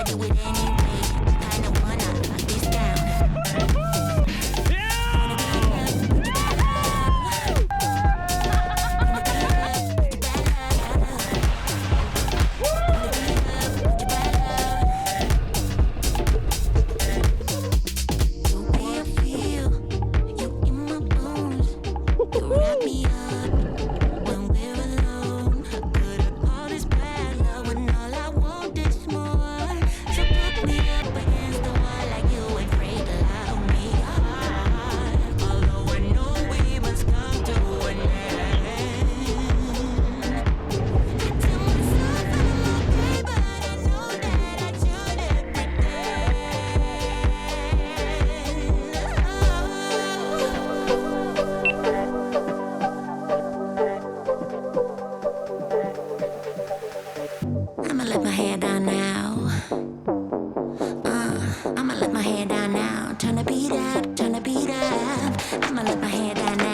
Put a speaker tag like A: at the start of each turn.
A: do it anyway. Kinda wanna lock this down. Wrap me up when we're alone. Put up all this bad love when all I want is more. So put me up against the wall like you ain't afraid to love me hard. Although I know we must come to an end. I tell myself I'm okay, but I know that I shouldn't pretend. I'ma let my hair down now. I'ma let my hair down now. Turn the beat up, turn the beat up. I'ma let my hair down now.